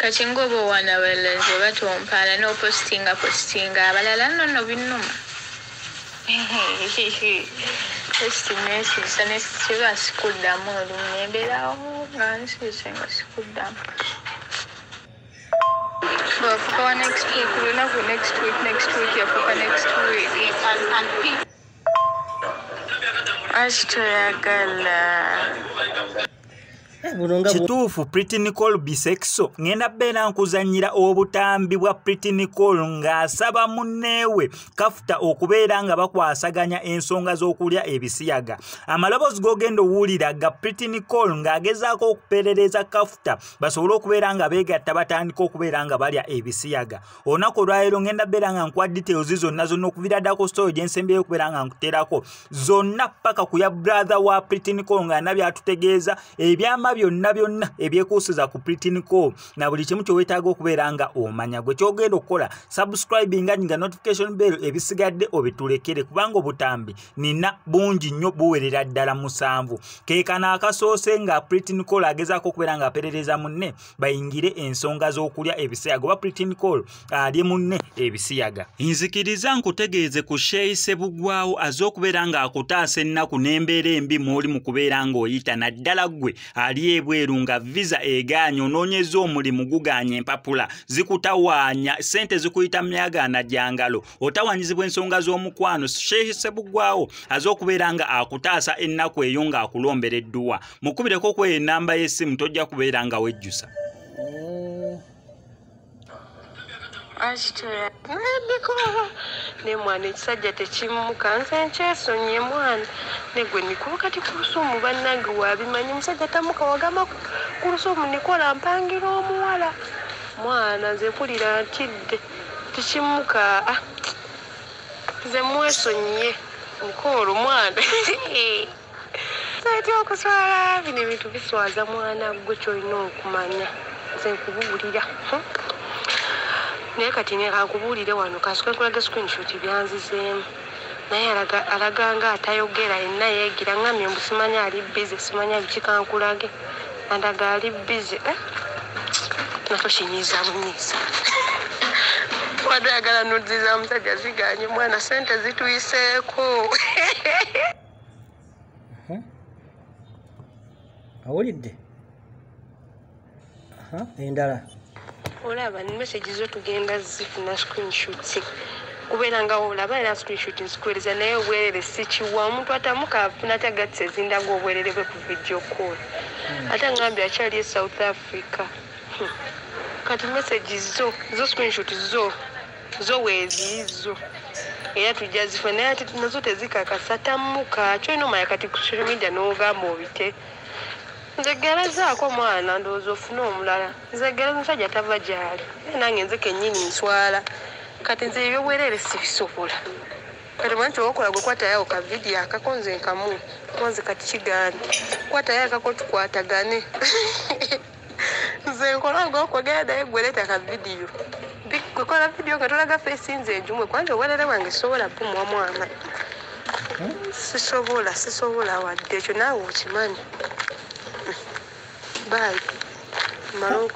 kati ngobo wana weleze batompala no postinga abalala nno binnuma estimesi sane siba sikuddamu olumemberawo nga nsisenga sikuddamu for next week we're not for next week yeah for next week ashtoyagala kituufu Pretty Nicole bisexo ngenda beera nkuzanyira obutambi bwa Pretty Nicole ng'asaba munneewe Kafuta okubeera nga bakwasaganya ensonga z'okulya ebisiyaga. Amaloboozi g'ogenda owulira ga Pretty Nicole ng'agezaako okuperereza Kafuta basobole okubeera nga beegatta batandika okubeera nga balya ebisiyaga. Olunaku olwaleero ngenda beera nga nkuwa details zonna okuviira ddala ku story gye nsembyeyo okubeera nga nkuteerako zonna paka ku ya brother wa Pretty Nicole nga byatutegeeza ebyama byonna ebyekuusiza ku Pretty Nicole na buli kimu ky'owetaaga okubeera nga omanya. Gwe kyogenda okukola subscribing nga notification bell ebisigadde obitulekere kubanga obutambi nina bungi nnyo buwerera ddala 7. Keekana akasoose nga Pretty Nicole agezaako okubeera nga aperereza munne bayingire ensonga z'okulya ebisiyaga oba Pretty Nicole alye munne ebisiyaga. Nzikiriza nkutegeeze ku Sheyi Ssebugwawo az'okubeera nga akutaasa ennaku n'embeera embi mw'oli mu kubeera ng'oyita naddala ggwe ali ebweru nga visa egaanya onoonyeza omulimu gugaanya empapula zikutawaanya sente zikuyita myagaana gyangalo otawanyizibwa ensonga z'omukwano. Sheyi Ssebugwawo az'okubeera nga akutaasa ennaku eyo ng'akulombera edduwa mukubireko kweyo ennamba y'essimu tojja kubeera nga wejjusa. ne mwana ekisajja tekimuka nze nkyesonye mwana negwe Nicole kati ku lusuumu bannange wabimanyi musajja tamuka wagamba ku lusuumu Nicole mpangira omuwala mwana nze mpulira ntidde tekimuka nze mwesonyiye Nicole mwana saiti okuswala bino ebintu biswaza mwana gwe kyolina okumanya nze nkubuulira naye kati nekakubuulire wano kasukwe kulaga screenshot byanzizeemu naye alaga nga atayogera yenna yeegira ngamye mbu simanya ali busy simanya bikikankulage andaga ali busy nakoshinyiza bunyiza wadayagala nudziza musajja ziganye mwana sente zituyiseeko awulidde endala olaba ni message zo tugenda zifuna screenshots kubeera nga olaba era screenshot nzikuweereza naye obwerere sikiwa omuntu atamuka afuna tagatse zindaga obwerere bwe ku video call ate ngambye akyali e South Africa kati message zo screenshot zo weezizo era tujja zifuna naye ate nazo tezikakasa tamuka kyolina omanya kati ku social media n'ogamba obite nzegerezaako mwana ndowooza ofune omulala nzegereza omusajja tava gyali nange nze kennyini nswala kati nze ebyobwerere sibisobola kati manyi kyowakola gwe kwatayo ka vidiyo akako nze nkamu mwanze kati kigaani kwatayo akako tukwatagane nze nkola ngaokwogera naye gwe leeta ka vidiyo gwekola vidiyo nga tolaga feesi nze enjumwe kwanje obwerere bwange sisobola bumwa mwana sisobola wadde ekyo naawe okimanyi Bye. Maroon